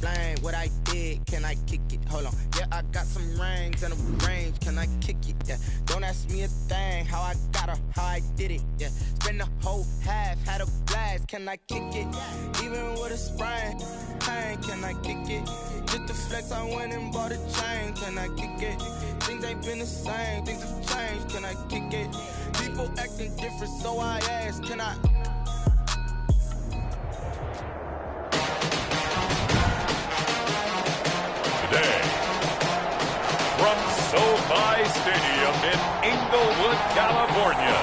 explain what I did. Can I kick it? Hold on. Yeah, I got some rings and a range. Can I kick it? Yeah. Don't ask me a thing. How I got her, how I did it. Yeah. Spend the whole half, had a blast. Can I kick it? Even with a sprain. Pain, can I kick it? Just to flex, I went and bought a chain. Can I kick it? Things ain't been the same. Things have changed. Can I kick it? People acting different, so I ask. Can I? Today, from SoFi Stadium in Inglewood, California,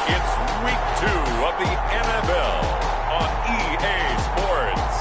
it's Week 2 of the NFL on EA Sports.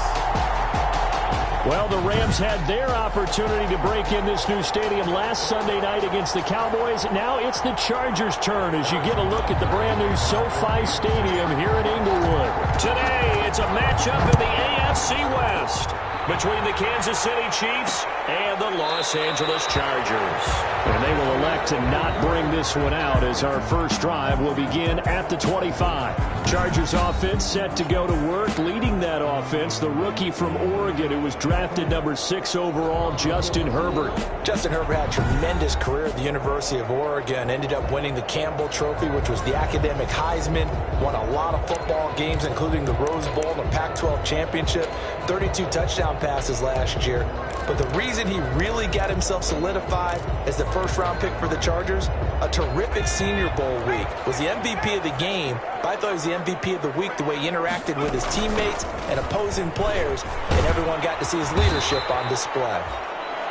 Well, the Rams had their opportunity to break in this new stadium last Sunday night against the Cowboys. Now it's the Chargers' turn as you get a look at the brand new SoFi Stadium here in Inglewood. Today, it's a matchup in the AFC West between the Kansas City Chiefs and the Los Angeles Chargers. And they will elect to not bring this one out as our first drive will begin at the 25. Chargers offense set to go to work. Leading that offense, the rookie from Oregon who was drafted number 6 overall, Justin Herbert. Justin Herbert had a tremendous career at the University of Oregon. Ended up winning the Campbell Trophy, which was the academic Heisman. Won a lot of football games, including the Rose Bowl and the Pac-12 championship. 32 touchdown passes last year. But the reason he really got himself solidified as the first-round pick for the Chargers, a terrific Senior Bowl week. Was the MVP of the game, but I thought he was the MVP of the week the way he interacted with his teammates and opposing players, and everyone got to see his leadership on display.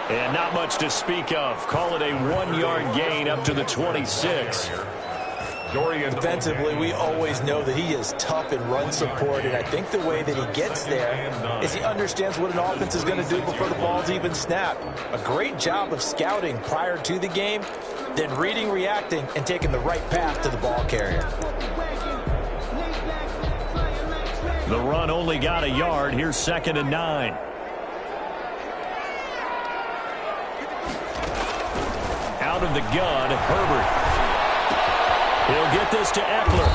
And not much to speak of. Call it a 1-yard gain up to the 26. Defensively, we always know that he is tough in run support, and I think the way that he gets there is he understands what an offense is going to do before the ball's even snapped. A great job of scouting prior to the game, then reading, reacting, and taking the right path to the ball carrier. The run only got a yard. Here's 2nd and 9. Out of the gun, Herbert. He'll get this to Eckler.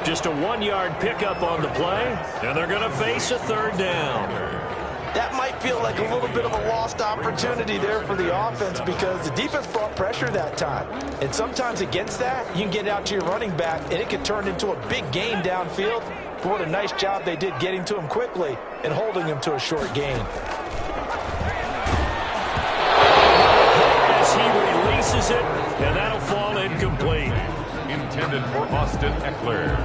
Just a 1-yard pickup on the play, and they're going to face a 3rd down. That might feel like a little bit of a lost opportunity there for the offense because the defense brought pressure that time. And sometimes against that, you can get out to your running back, and it can turn into a big gain downfield. But what a nice job they did getting to him quickly and holding him to a short gain. As he releases it, and that'll fall incomplete. Intended for Austin Eckler.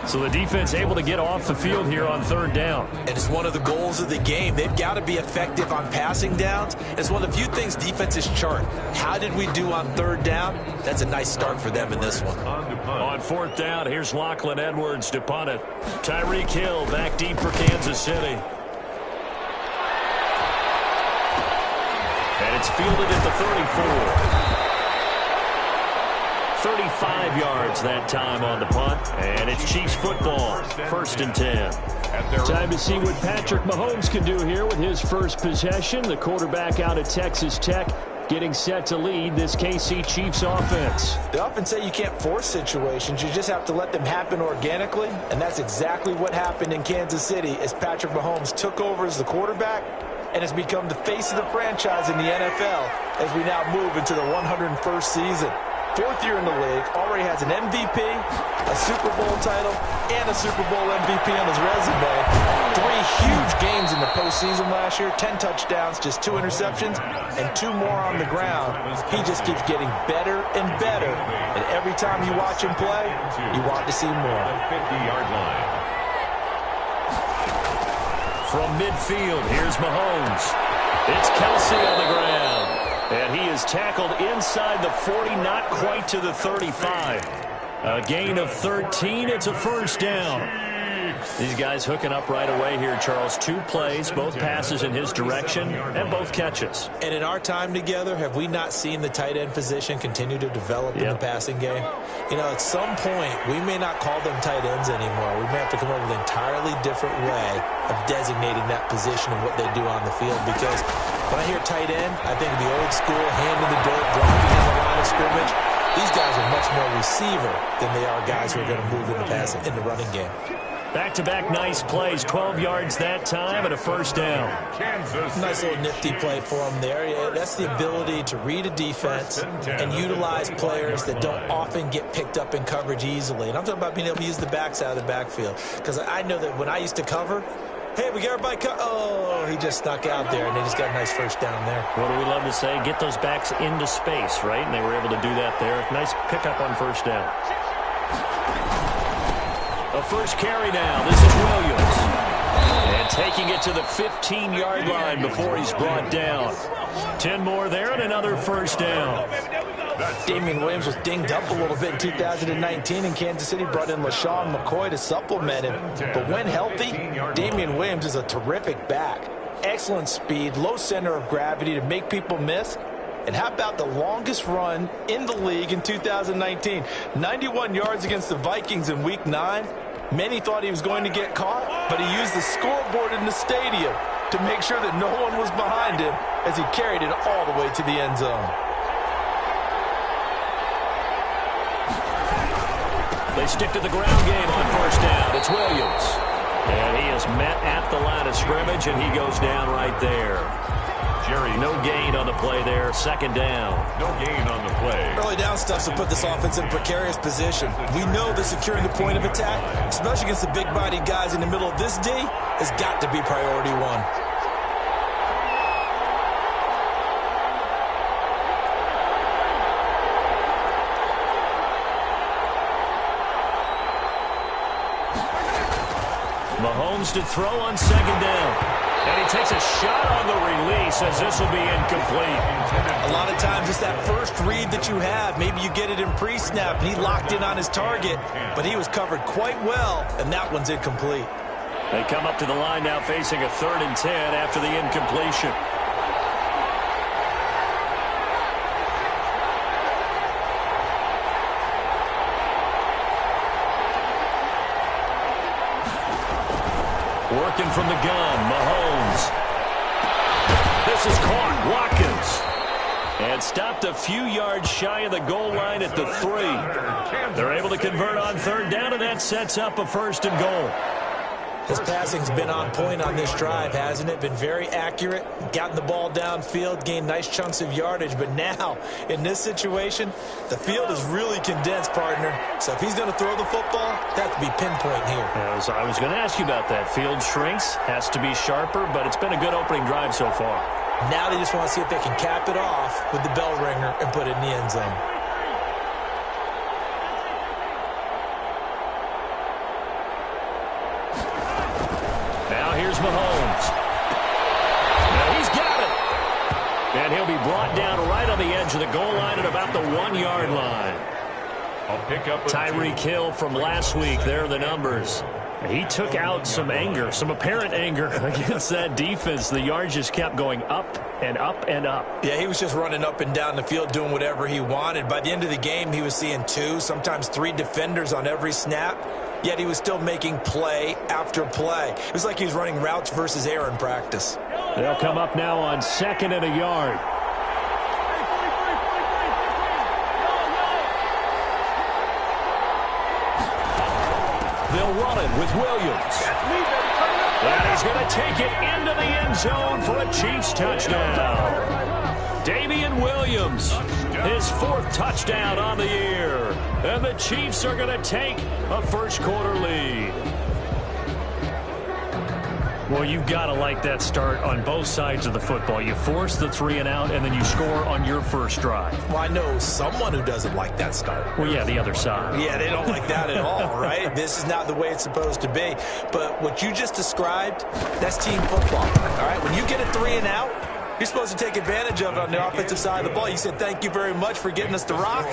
So the defense able to get off the field here on 3rd down. And it's one of the goals of the game. They've got to be effective on passing downs. It's one of the few things defenses chart. How did we do on 3rd down? That's a nice start for them in this one. On 4th down, here's Lachlan Edwards to punt it. Tyreek Hill back deep for Kansas City. And it's fielded at the 34. 35 yards that time on the punt, and it's Chiefs football, 1st and 10. Time to see what Patrick Mahomes can do here with his first possession. The quarterback out of Texas Tech getting set to lead this KC Chiefs offense. They often say you can't force situations. You just have to let them happen organically, and that's exactly what happened in Kansas City as Patrick Mahomes took over as the quarterback and has become the face of the franchise in the NFL as we now move into the 101st season. 4th year in the league, already has an MVP, a Super Bowl title, and a Super Bowl MVP on his resume. 3 huge games in the postseason last year, 10 touchdowns, just 2 interceptions, and 2 more on the ground. He just keeps getting better and better, and every time you watch him play, you want to see more. 50-yard line. From midfield, here's Mahomes. It's Kelsey on the ground. And he is tackled inside the 40, not quite to the 35. A gain of 13. It's a 1st down. These guys hooking up right away here, Charles. 2 plays, both passes in his direction, and both catches. And in our time together, have we not seen the tight end position continue to develop in the passing game? You know, at some point, we may not call them tight ends anymore. We may have to come up with an entirely different way of designating that position and what they do on the field. Because when I hear tight end, I think of the old school, hand in the dirt, blocking in the line of scrimmage. These guys are much more receiver than they are guys who are going to move in the passing, in the running game. Back-to-back nice plays, 12 yards that time and a first down. Nice little nifty play for him there. Yeah, that's the ability to read a defense and utilize players that don't often get picked up in coverage easily. And I'm talking about being able to use the backs out of the backfield. Because I know that when I used to cover, hey, we got everybody oh, he just snuck out there, and they just got a nice first down there. What do we love to say? Get those backs into space, right? And they were able to do that there. Nice pickup on first down. A first carry now. This is Williams. And taking it to the 15-yard line before he's brought down. 10 more there and another first down. Damian Williams was dinged up a little bit in 2019, and Kansas City brought in LaShawn McCoy to supplement him. But when healthy, Damian Williams is a terrific back. Excellent speed, low center of gravity to make people miss. And how about the longest run in the league in 2019? 91 yards against the Vikings in Week 9. Many thought he was going to get caught, but he used the scoreboard in the stadium to make sure that no one was behind him as he carried it all the way to the end zone. They stick to the ground game on first down. It's Williams. And he is met at the line of scrimmage, and he goes down right there. No gain on the play there. Second down. No gain on the play. Early down stuff to put this offense in a precarious position. We know that securing the point of attack, especially against the big-bodied guys in the middle of this D, has got to be priority one. Mahomes to throw on second down. And he takes a shot on the release as this will be incomplete. A lot of times it's that first read that you have. Maybe you get it in pre-snap, and he locked in on his target, but he was covered quite well, and that one's incomplete. They come up to the line now facing a 3rd and 10 after the incompletion. Working from the gun, Mahomes. This is caught, Watkins. And stopped a few yards shy of the goal line at the 3. They're able to convert on 3rd down, and that sets up a 1st and goal. His passing's been on point on this drive, hasn't it? Been very accurate, gotten the ball downfield, gained nice chunks of yardage. But now, in this situation, the field is really condensed, partner. So if he's going to throw the football, that to be pinpoint here. I was going to ask you about that. Field shrinks, has to be sharper, but it's been a good opening drive so far. Now they just want to see if they can cap it off with the bell ringer and put it in the end zone. Here's Mahomes. Now he's got it. And he'll be brought down right on the edge of the goal line at about the 1-yard line. I'll pick up Tyreek Hill from last week. There are the numbers. He took out some anger, some apparent anger against that defense. The yards just kept going up and up and up. Yeah, he was just running up and down the field doing whatever he wanted. By the end of the game, he was seeing 2, sometimes 3 defenders on every snap. Yet he was still making play after play. It was like he was running routes versus air in practice. They'll come up now on 2nd and a yard. They'll run it with Williams. And he's going to take it into the end zone for a Chiefs touchdown. Damian Williams, his 4th touchdown on the year. And the Chiefs are going to take a first-quarter lead. Well, you've got to like that start on both sides of the football. You force the 3 and out, and then you score on your first drive. Well, I know someone who doesn't like that start. Well, yeah, the other side. Yeah, they don't like that at all, right? This is not the way it's supposed to be. But what you just described, that's team football, all right? When you get a 3 and out, you're supposed to take advantage of it on the offensive side of the ball. You said, thank you very much for getting us the rock.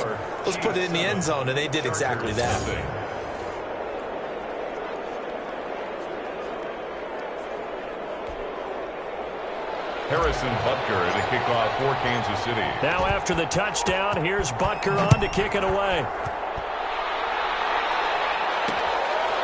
Let's put it in the end zone, and they did exactly that. Harrison Butker to kick off for Kansas City. Now after the touchdown, here's Butker on to kick it away.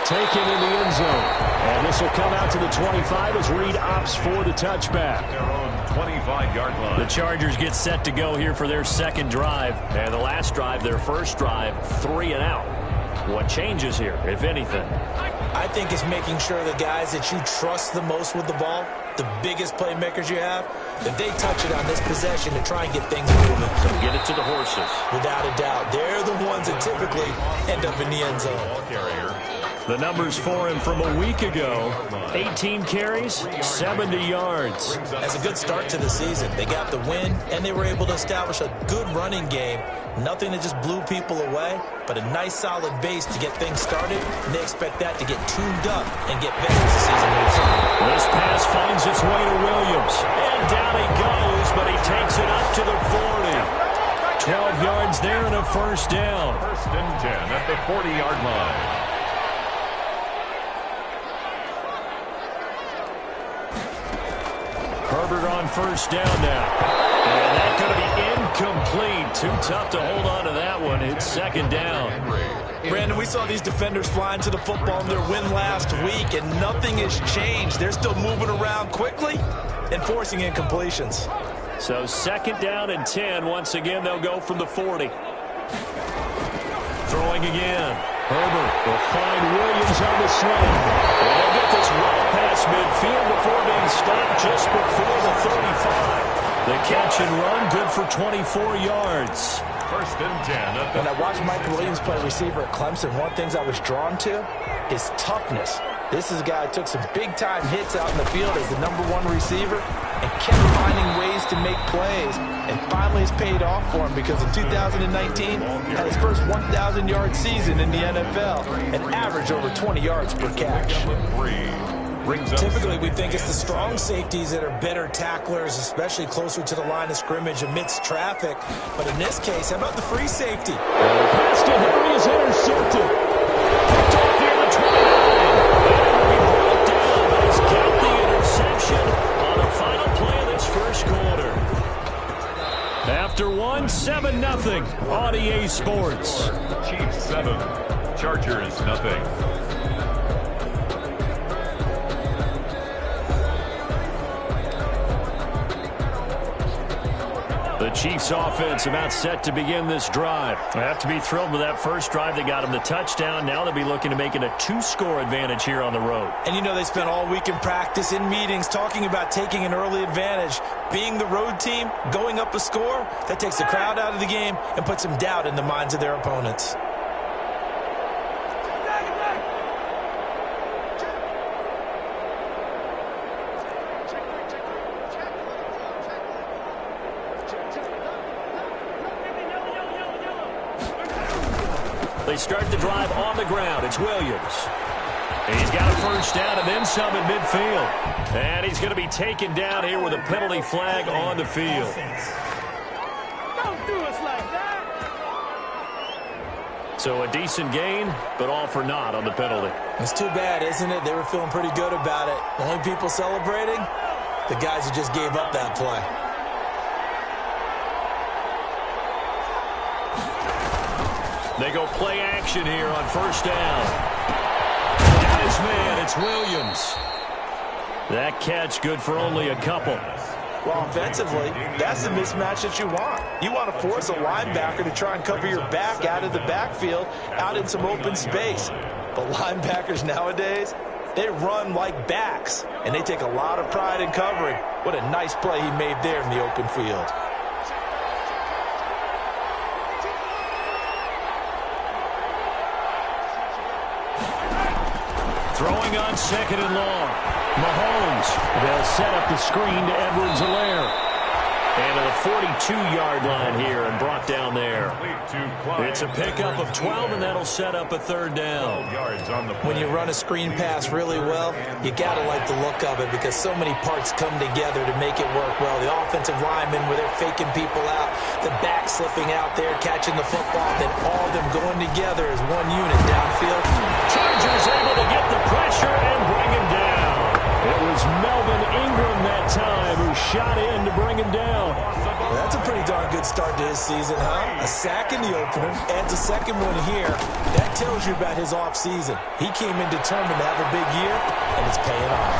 Taken in the end zone. And this will come out to the 25 as Reed opts for the touchback. Their own 25-yard line. The Chargers get set to go here for their second drive. And the last drive, their first drive, 3 and out. What changes here, if anything? I think it's making sure the guys that you trust the most with the ball, the biggest playmakers you have, that they touch it on this possession to try and get things moving. So get it to the horses. Without a doubt. They're the ones that typically end up in the end zone. The numbers for him from a week ago: 18 carries, 70 yards. That's a good start to the season. They got the win, and they were able to establish a good running game. Nothing that just blew people away, but a nice solid base to get things started, and they expect that to get tuned up and get better as the season moves on. This pass finds its way to Williams, and down he goes, but he takes it up to the 40. 12 yards there and a first down. First and 10 at the 40-yard line. Herbert on first down now. And that's going to be incomplete. Too tough to hold on to that one. It's second down. Brandon, we saw these defenders flying to the football in their win last week, and nothing has changed. They're still moving around quickly and forcing incompletions. So second down and 10. Once again, they'll go from the 40. Throwing again. Herbert will find Williams on the slant. And they'll get this well past midfield before being stopped just before the 35. The catch and run, good for 24 yards. First and 10. When I watched Mike Williams play receiver at Clemson, one of the things I was drawn to is toughness. This is a guy who took some big-time hits out in the field as the #1 receiver and kept finding ways to make plays. And finally it's paid off for him because in 2019, had his first 1,000-yard season in the NFL and averaged over 20 yards per catch. Typically, we think it's the strong safeties that are better tacklers, especially closer to the line of scrimmage amidst traffic. But in this case, how about the free safety? The pass to Henry is intercepted. Picked off near the 29. And we brought down, but he's got the interception on the final play of this first quarter. After one, 7-0 on EA Sports. Chiefs 7, Chargers nothing. The Chiefs offense about set to begin this drive. They have to be thrilled with that first drive. They got them the touchdown. Now they'll be looking to make it a 2-score advantage here on the road. And you know they spent all week in practice, in meetings, talking about taking an early advantage. Being the road team, going up a score, that takes the crowd out of the game and puts some doubt in the minds of their opponents. They start the drive on the ground. It's Williams. He's got a first down and then some at midfield. And he's going to be taken down here with a penalty flag on the field. Don't do us like that. So a decent gain, but all for naught on the penalty. It's too bad, isn't it? They were feeling pretty good about it. The only people celebrating, the guys who just gave up that play. They go play action here on first down. Got his man. It's Williams. That catch good for only a couple. Well, offensively, that's the mismatch that you want. You want to force a linebacker to try and cover your back out of the backfield, out in some open space. But linebackers nowadays, they run like backs, and they take a lot of pride in covering. What a nice play he made there in the open field. Throwing on second and long. Mahomes. They'll set up the screen to Edwards-Helaire. And to the 42-yard line here and brought down there. It's a pickup of 12, and that'll set up a third down. When you run a screen pass really well, you got to like the look of it because so many parts come together to make it work well. The offensive linemen, where they're faking people out, the back slipping out there, catching the football, then all of them going together as one unit downfield. Chargers able to get the pressure and bring him down. It was Melvin Ingram that time who shot in to bring him down. Well, that's a pretty darn good start to his season, huh? A sack in the opener, adds a second one here. That tells you about his offseason. He came in determined to have a big year, and it's paying off.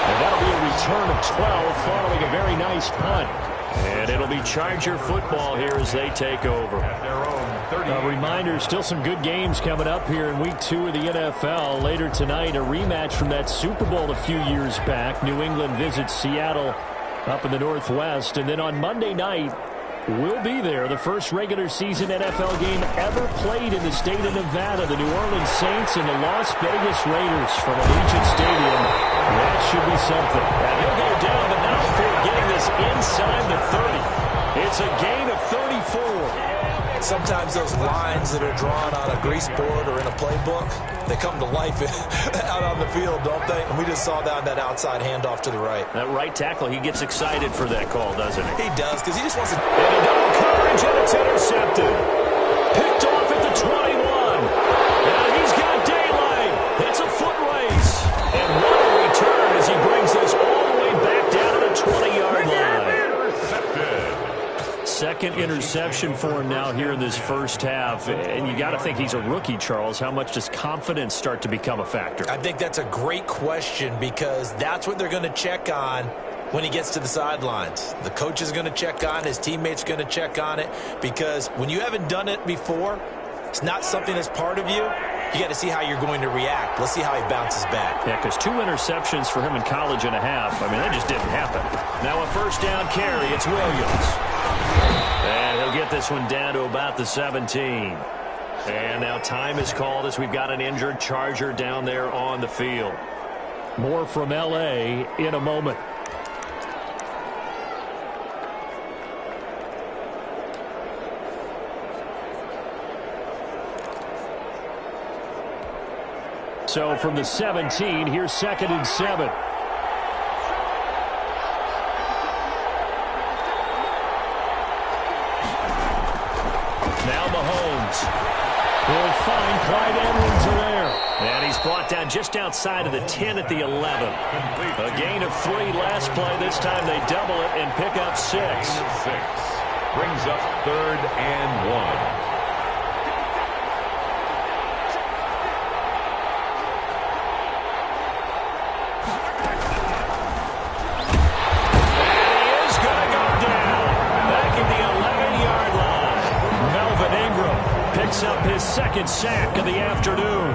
And that'll be a return of 12 following a very nice punt. And it'll be Charger football here as they take over. A reminder, still some good games coming up here in Week 2 of the NFL. Later tonight, a rematch from that Super Bowl a few years back. New England visits Seattle up in the Northwest. And then on Monday night, we'll be there. The first regular season NFL game ever played in the state of Nevada. The New Orleans Saints and the Las Vegas Raiders from Allegiant Stadium. That should be something. Now he'll go down, but not before getting this inside the 30. It's a gain of 34. Sometimes those lines that are drawn on a grease board or in a playbook, they come to life out on the field, don't they? And we just saw that outside handoff to the right. That right tackle, he gets excited for that call, doesn't he? He does, because he just wants to... And a double coverage, and it's intercepted. Picked off at the 21. And he's got daylight. It's a foot race. And what a return as he brings this all the way back down to the 20-yard line. Second interception for him now here in this first half. And you got to think he's a rookie, Charles. How much does confidence start to become a factor? I think that's a great question, because that's what they're going to check on when he gets to the sidelines. The coach is going to check on it. His teammates going to check on it, because when you haven't done it before, it's not something that's part of you. You got to see how you're going to react. Let's see how he bounces back. Yeah, because 2 interceptions for him in college and a half. I mean, that just didn't happen. Now a first down carry. It's Williams. And he'll get this one down to about the 17. And now time is called as we've got an injured Charger down there on the field. More from L.A. in a moment. So from the 17, here's 2nd and 7. Now Mahomes will find Clyde Edwards-Helaire. And he's brought down just outside of the 10 at the 11. A gain of 3 last play. This time they double it and pick up 6. Brings up 3rd and 1. Up his 2nd sack of the afternoon.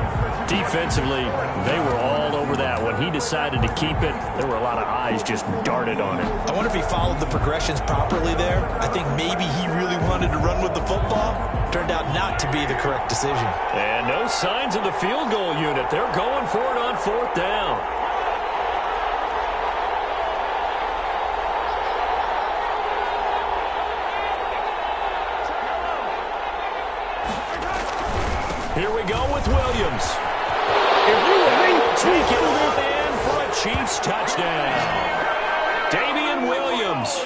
Defensively, they were all over that. When he decided to keep it, there were a lot of eyes just darted on it. I wonder if he followed the progressions properly there. I think maybe he really wanted to run with the football. Turned out not to be the correct decision. And no signs of the field goal unit. They're going for it on 4th down. Here we go with Williams. Take it up and for a Chiefs touchdown. Damian Williams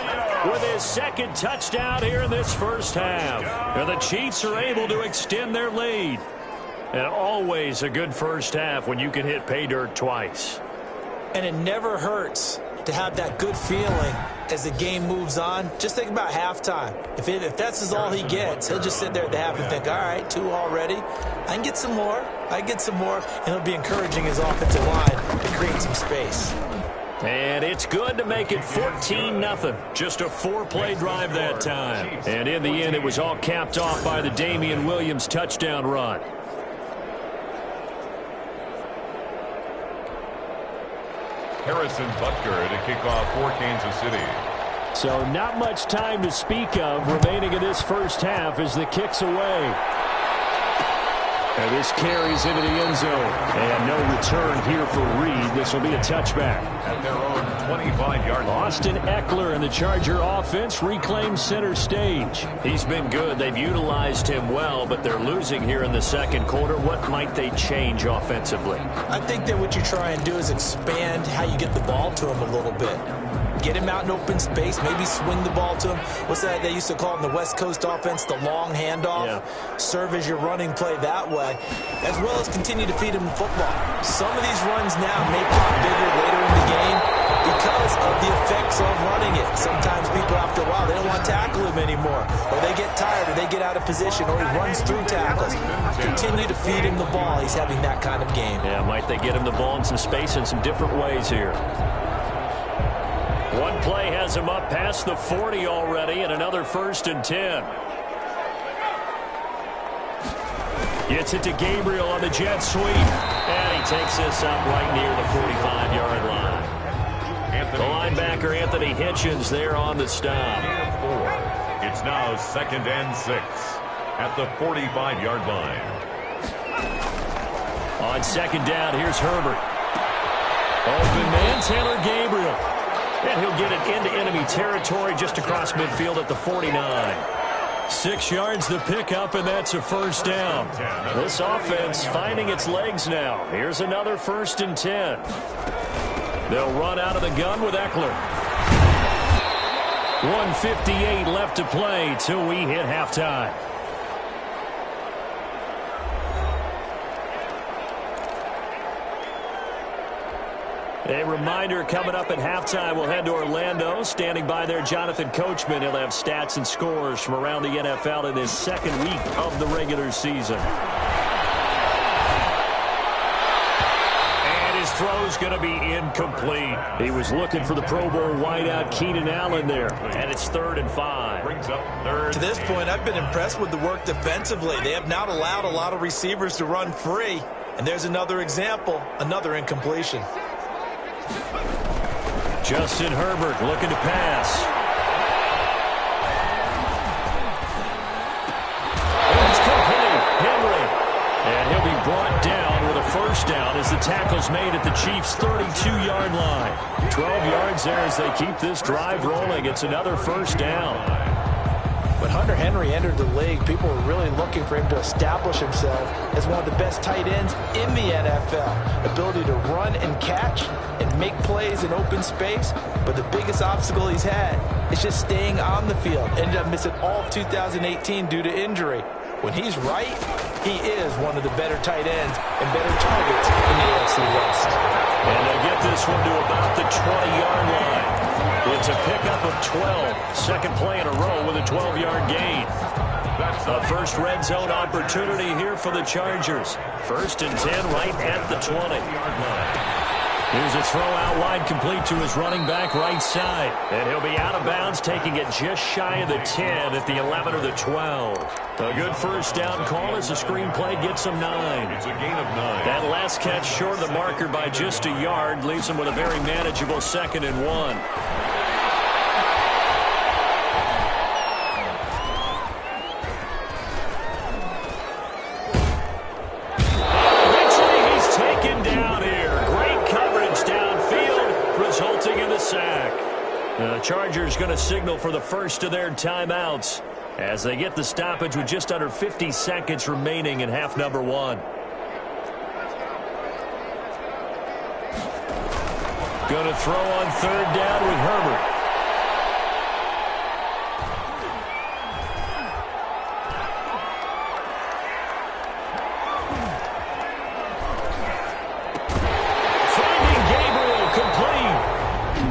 with his 2nd touchdown here in this first half. And the Chiefs are able to extend their lead. And always a good first half when you can hit pay dirt twice. And it never hurts to have that good feeling as the game moves on. Just think about halftime. If that's all he gets, he'll just sit there at the half and think, all right, 2 already. I can get some more. And he'll be encouraging his offensive line to create some space. And it's good to make it 14-0. Just a 4-play drive that time. And in the end, it was all capped off by the Damian Williams touchdown run. Harrison Butker to kick off for Kansas City. So not much time to speak of remaining in this first half as the kick's away. And this carries into the end zone. And no return here for Reed. This will be a touchback. At their own 25-yard line. Austin Eckler and the Charger offense reclaims center stage. He's been good. They've utilized him well, but they're losing here in the 2nd quarter. What might they change offensively? I think that what you try and do is expand how you get the ball to him a little bit. Get him out in open space, maybe swing the ball to him. What's that they used to call in the West Coast offense, the long handoff? Yeah. Serve as your running play that way, as well as continue to feed him the football. Some of these runs now may pop bigger later in the game because of the effects of running it. Sometimes people, after a while, they don't want to tackle him anymore, or they get tired, or they get out of position, or he runs through tackles. Continue to feed him the ball. He's having that kind of game. Yeah, might they get him the ball in some space in some different ways here. One play has him up past the 40 already, and another 1st and 10. Gets it to Gabriel on the jet sweep. And he takes this up right near the 45-yard line. The linebacker, Anthony Hitchens, there on the stop. It's now 2nd and 6 at the 45-yard line. On 2nd down, here's Herbert. Open man, Taylor Gabriel. And he'll get it into enemy territory just across midfield at the 49. 6 yards the pickup, and that's a 1st down. This offense finding its legs now. Here's another 1st and 10. They'll run out of the gun with Eckler. 1:58 left to play till we hit halftime. A reminder, coming up at halftime, we'll head to Orlando. Standing by there, Jonathan Coachman. He'll have stats and scores from around the NFL in this 2nd week of the regular season. And his throw's going to be incomplete. He was looking for the Pro Bowl wideout Keenan Allen there. And it's 3rd and 5. Brings up 3rd. To this point, I've been impressed with the work defensively. They have not allowed a lot of receivers to run free. And there's another example, another incompletion. Justin Herbert looking to pass. It's complete. Henry. And he'll be brought down with a 1st down as the tackle's made at the Chiefs' 32-yard line. 12 yards there as they keep this drive rolling. It's another 1st down. When Hunter Henry entered the league, people were really looking for him to establish himself as one of the best tight ends in the NFL. Ability to run and catch and make plays in open space. But the biggest obstacle he's had is just staying on the field. Ended up missing all of 2018 due to injury. When he's right, he is one of the better tight ends and better targets in the AFC West. And they'll get this one to about the 20-yard line. It's a pickup of 12. 2nd play in a row with a 12-yard gain. That's the first red zone opportunity here for the Chargers. 1st and 10 right at the 20-yard line. Here's a throw out wide, complete to his running back right side. And he'll be out of bounds, taking it just shy of the 10 at the 11 or the 12. A good 1st down call as the screen play gets him 9. It's a gain of 9. That last catch short of the marker by just a yard leaves him with a very manageable 2nd and 1. The Chargers going to signal for the first of their timeouts as they get the stoppage with just under 50 seconds remaining in half number 1. Going to throw on 3rd down with Herbert.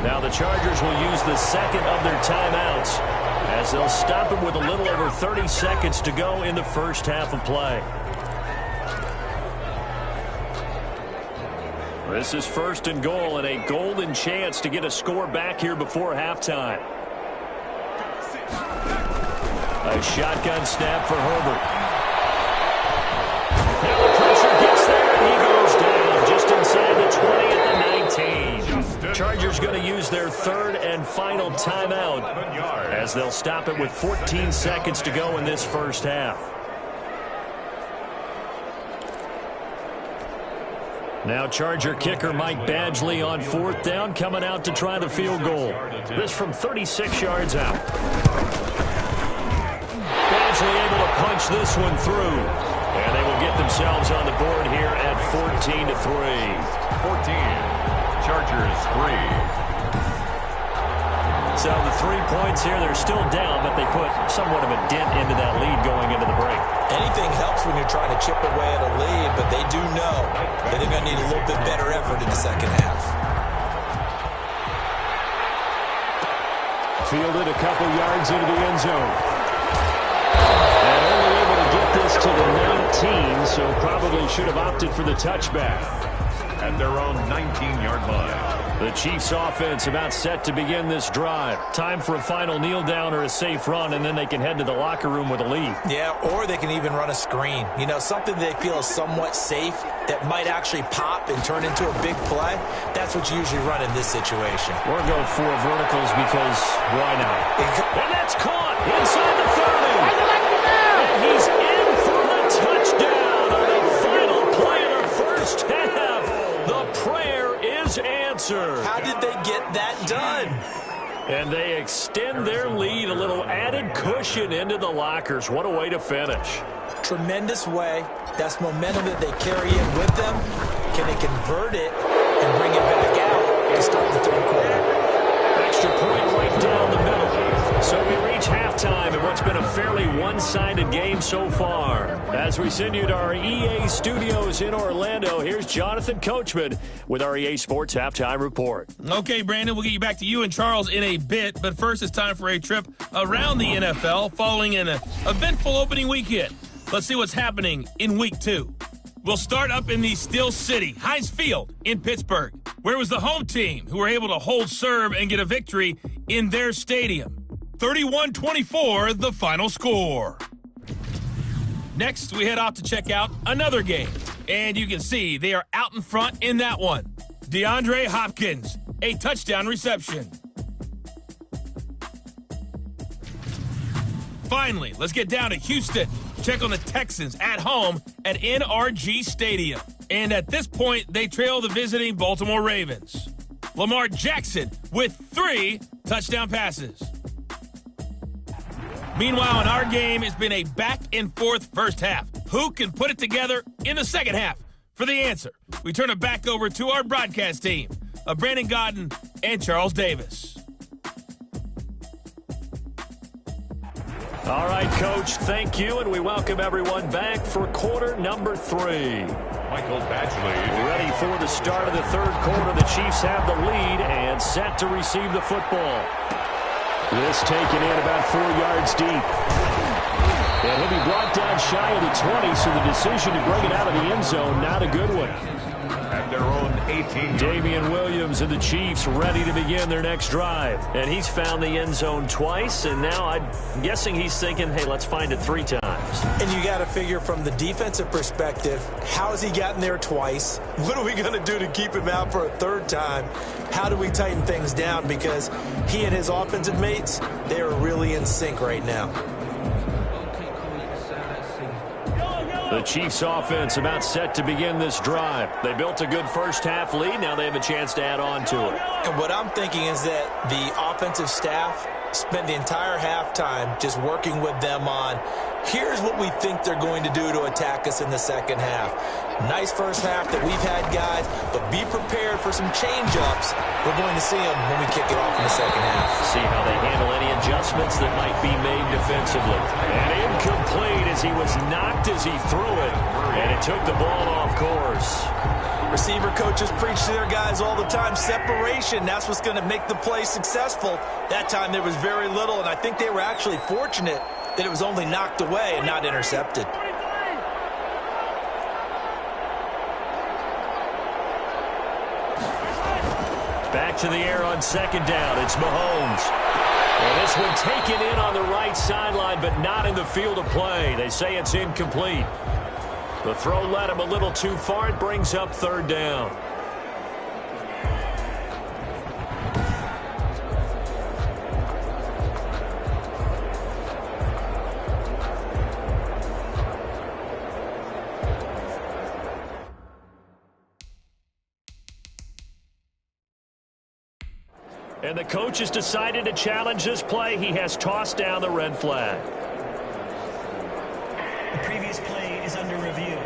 Now the Chargers will use the 2nd of their timeouts as they'll stop him with a little over 30 seconds to go in the first half of play. This is 1st and goal and a golden chance to get a score back here before halftime. A shotgun snap for Herbert. Now the pressure gets there and he goes down just inside the 20 at the 19. Chargers going to use their 3rd and final timeout as they'll stop it with 14 seconds to go in this first half. Now Charger kicker Mike Badgley on 4th down, coming out to try the field goal. This from 36 yards out. Badgley able to punch this one through. And they will get themselves on the board here at 14-3. 14. Chargers 3. So the 3 points here, they're still down, but they put somewhat of a dent into that lead going into the break. Anything helps when you're trying to chip away at a lead, but they do know that they're going to need a little bit better effort in the second half. Fielded a couple yards into the end zone. And only able to get this to the 19, so probably should have opted for the touchback. At their own 19-yard line. The Chiefs offense about set to begin this drive. Time for a final kneel down or a safe run, and then they can head to the locker room with a lead. Yeah, or they can even run a screen. You know, something they feel is somewhat safe that might actually pop and turn into a big play. That's what you usually run in this situation. We're going for verticals because why not? And that's caught inside the 30. And he's in for the touchdown on the final play of the first half. The prayer is answered. How did they get that done? And they extend their lead, a little added cushion into the lockers. What a way to finish. Tremendous way. That's momentum that they carry in with them. Can they convert it and bring it back out to start the third quarter? Extra point right down the middle. So we reach halftime in what's been a fairly one-sided game so far. As we send you to our EA studios in Orlando, here's Jonathan Coachman with our EA Sports Halftime Report. Okay, Brandon, we'll get you back to you and Charles in a bit, but first it's time for a trip around the NFL following an eventful opening weekend. Let's see what's happening in Week 2. We'll start up in the Steel City, Heinz Field in Pittsburgh, where it was the home team who were able to hold serve and get a victory in their stadium. 31-24, the final score. Next, we head off to check out another game, and you can see they are out in front in that one. DeAndre Hopkins, a touchdown reception. Finally, let's get down to Houston. Check on the Texans at home at NRG Stadium. And at this point, they trail the visiting Baltimore Ravens. Lamar Jackson with 3 touchdown passes. Meanwhile, in our game, it's been a back-and-forth first half. Who can put it together in the second half? For the answer, we turn it back over to our broadcast team of Brandon Godden and Charles Davis. All right, Coach, thank you, and we welcome everyone back for quarter number 3. Michael Badgley. Ready for the start of the third quarter. The Chiefs have the lead and set to receive the football. This taken in about 4 yards deep. And he'll be brought down shy of the 20, so the decision to bring it out of the end zone, not a good one. At their own 18. Damian Williams and the Chiefs ready to begin their next drive. And he's found the end zone twice, and now I'm guessing he's thinking, hey, let's find it 3 times. And you got to figure from the defensive perspective, how has he gotten there twice? What are we going to do to keep him out for a 3rd time? How do we tighten things down? Because he and his offensive mates, they are really in sync right now. The Chiefs offense about set to begin this drive. They built a good first half lead. Now they have a chance to add on to it. And what I'm thinking is that the offensive staff spent the entire halftime just working with them on, here's what we think they're going to do to attack us in the second half. Nice first half that we've had, guys, but be prepared for some change-ups. We're going to see them when we kick it off in the second half. See how they handle any adjustments that might be made defensively. And incomplete as he was knocked as he threw it, and it took the ball off course. Receiver coaches preach to their guys all the time, separation, that's what's going to make the play successful. That time there was very little, and I think they were actually fortunate that it was only knocked away and not intercepted. Back to the air on second down. It's Mahomes. And this one taken in on the right sideline, but not in the field of play. They say it's incomplete. The throw led him a little too far. It brings up 3rd down. And the coach has decided to challenge this play. He has tossed down the red flag. The previous play is under review.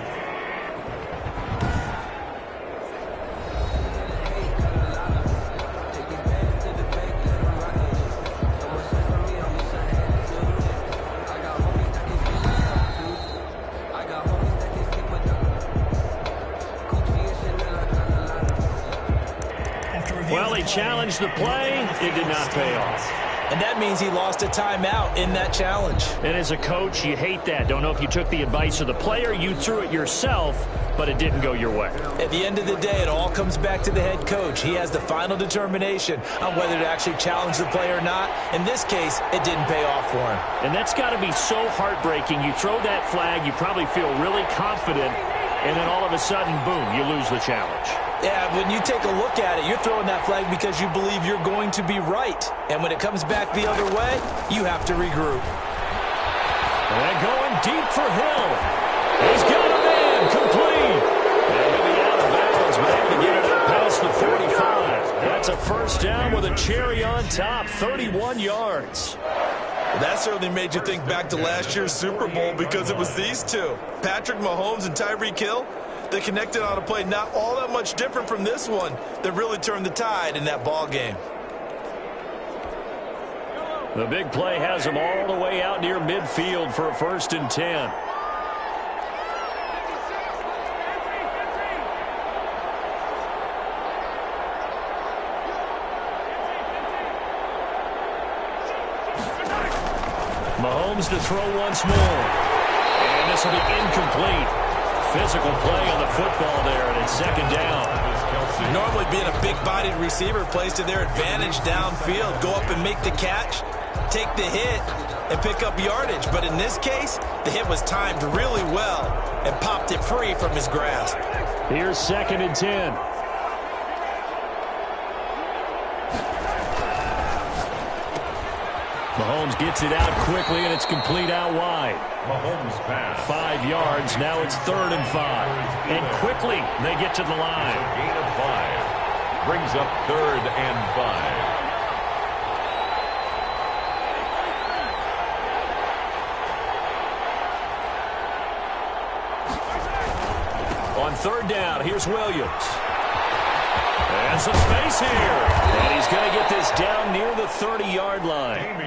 Well, he challenged the play. It did not pay off. And that means he lost a timeout in that challenge. And as a coach, you hate that. Don't know if you took the advice of the player, you threw it yourself, but it didn't go your way. At the end of the day, it all comes back to the head coach. He has the final determination on whether to actually challenge the play or not. In this case, it didn't pay off for him. And that's got to be so heartbreaking. You throw that flag, you probably feel really confident, and then all of a sudden, boom, you lose the challenge. Yeah, when you take a look at it, you're throwing that flag because you believe you're going to be right. And when it comes back the other way, you have to regroup. And going deep for Hill. He's got a man complete. And he'll be out of bounds, but able to get it up past the 45. That's a first down with a cherry on top, 31 yards. That certainly made you think back to last year's Super Bowl because it was these two, Patrick Mahomes and Tyreek Hill. They connected on a play not all that much different from this one that really turned the tide in that ball game. The big play has them all the way out near midfield for a 1st and 10. Mahomes to throw once more. And this will be incomplete. Physical play on the football there, and it's 2nd down. Normally being a big-bodied receiver plays to their advantage downfield. Go up and make the catch, take the hit, and pick up yardage. But in this case, the hit was timed really well and popped it free from his grasp. Here's 2nd and 10. Mahomes gets it out quickly, and it's complete out wide. Mahomes pass. 5 yards. Now it's 3rd and 5. And quickly, they get to the line. Gain of 5. Brings up 3rd and 5. On 3rd down, here's Williams. And some space here. And he's going to get this down near the 30-yard line.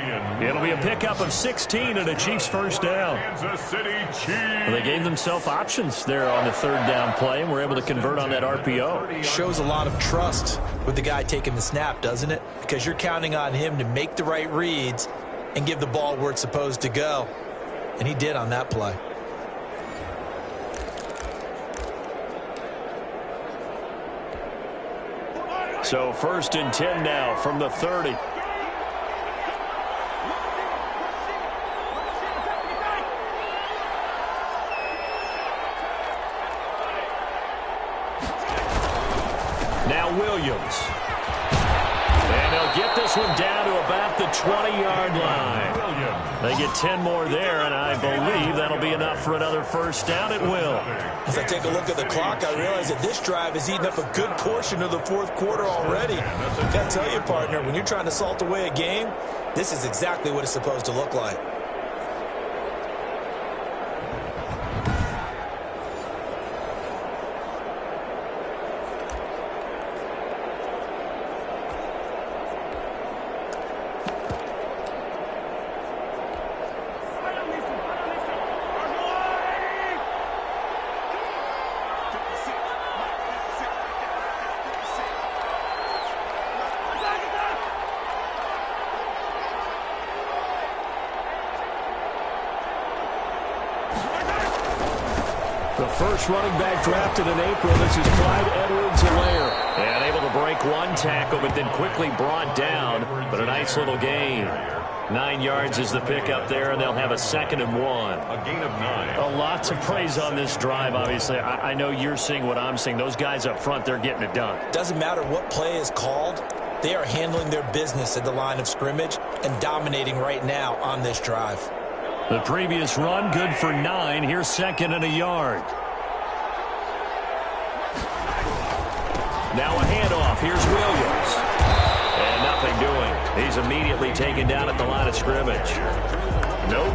It'll be a pickup of 16 and a Chiefs first down. Kansas City Chiefs. Well, they gave themselves options there on the 3rd down play and were able to convert on that RPO. Shows a lot of trust with the guy taking the snap, doesn't it? Because you're counting on him to make the right reads and give the ball where it's supposed to go. And he did on that play. So 1st and 10 now from the 30. Now Williams. And they'll get this one down to about the 20-yard line. They get 10 more there, and I believe that'll be enough for another first down. It will. As I take a look at the clock, I realize that this drive has eaten up a good portion of the 4th quarter already. I gotta tell you, partner, when you're trying to salt away a game, this is exactly what it's supposed to look like. The first running back drafted in April. This is Clyde Edwards-Helaire. And able to break one tackle, but then quickly brought down. But a nice little gain. 9 yards is the pickup there, and they'll have a 2nd and 1. A gain of 9. A lot to praise on this drive, obviously. I know you're seeing what I'm seeing. Those guys up front, they're getting it done. Doesn't matter what play is called. They are handling their business at the line of scrimmage and dominating right now on this drive. The previous run, good for 9. Here's 2nd and a yard. Now a handoff. Here's Williams. And nothing doing. He's immediately taken down at the line of scrimmage. No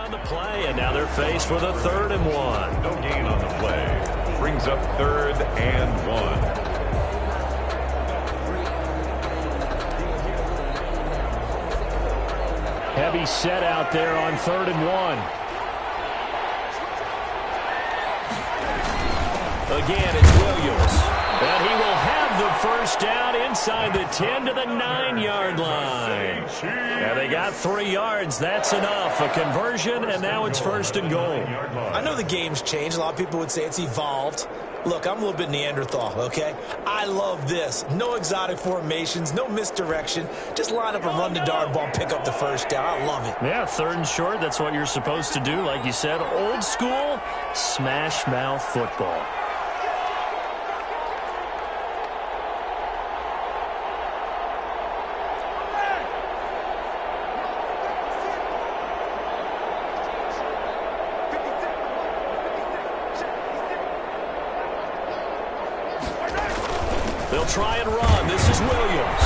on the play, and now they're faced with a 3rd and 1. No gain on the play. Brings up 3rd and 1. Heavy set out there on 3rd and 1. Again, it's Williams. And he will have the first down inside the 10 to the 9-yard line. And they got 3 yards. That's enough. A conversion, and now it's 1st and goal. I know the game's changed. A lot of people would say it's evolved. Look, I'm a little bit Neanderthal, okay? I love this. No exotic formations, no misdirection. Just line up and run the dart ball, pick up the first down. I love it. Yeah, 3rd and short. That's what you're supposed to do. Like you said, old school smash mouth football. They'll try and run. This is Williams.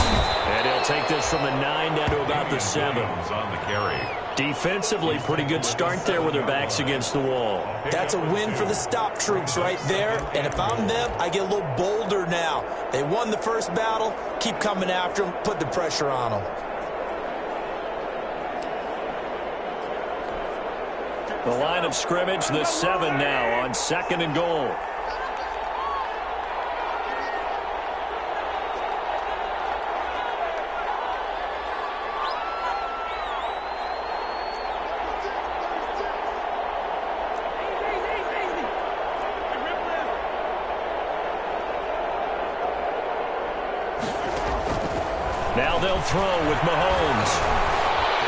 And he'll take this from the 9 down to about the 7. On the carry. Defensively, pretty good start there with their backs against the wall. That's a win for the stop troops right there. And if I'm them, I get a little bolder now. They won the first battle. Keep coming after them. Put the pressure on them. The line of scrimmage, the 7 now on 2nd and goal. Now they'll throw with Mahomes.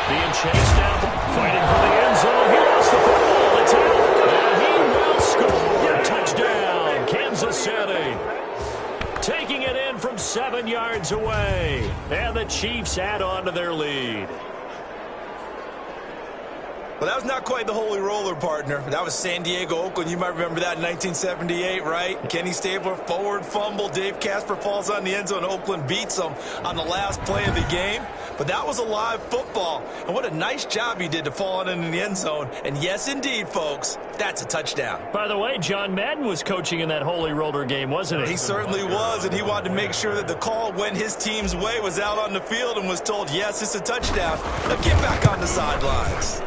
Being chased down, fighting for the end zone. He lost the football. It's out. And he will score. Touchdown, Kansas City. Taking it in from 7 yards away. And the Chiefs add on to their lead. Well, that was not quite the holy roller, partner. That was San Diego, Oakland. You might remember that in 1978, right? Kenny Stabler, forward fumble. Dave Casper falls on the end zone. Oakland beats them on the last play of the game. But that was a live football. And what a nice job he did to fall in the end zone. And yes, indeed, folks, that's a touchdown. By the way, John Madden was coaching in that holy roller game, wasn't he? He certainly was, and he wanted to make sure that the call went his team's way, was out on the field and was told, yes, it's a touchdown. Now get back on the sidelines.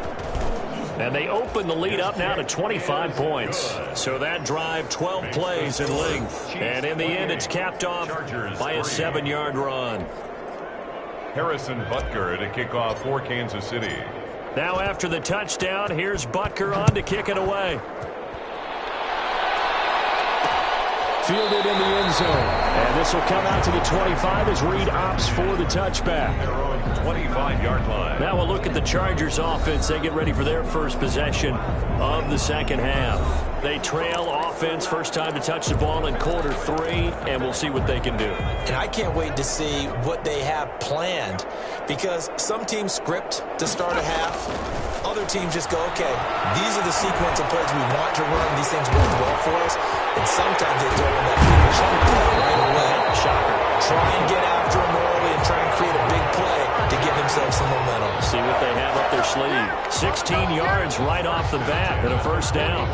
And they open the lead up now to 25 points. So that drive, 12 plays in length. And in the end, it's capped off by a 7-yard run. Harrison Butker to kick off for Kansas City. Now after the touchdown, here's Butker on to kick it away. Fielded in the end zone. And this will come out to the 25 as Reed opts for the touchback. 25-yard line. Now we'll look at the Chargers offense. They get ready for their first possession of the second half. They trail offense, first time to touch the ball in quarter 3, and we'll see what they can do. And I can't wait to see what they have planned, because some teams script to start a half. Other teams just go, okay, these are the sequence of plays we want to run. These things work well for us. And sometimes they throw in that big jump play right away. Shocker. Try and get after them early and try and create a big play to give themselves some momentum. See what they have up their sleeve. 16 yards right off the bat and a first down.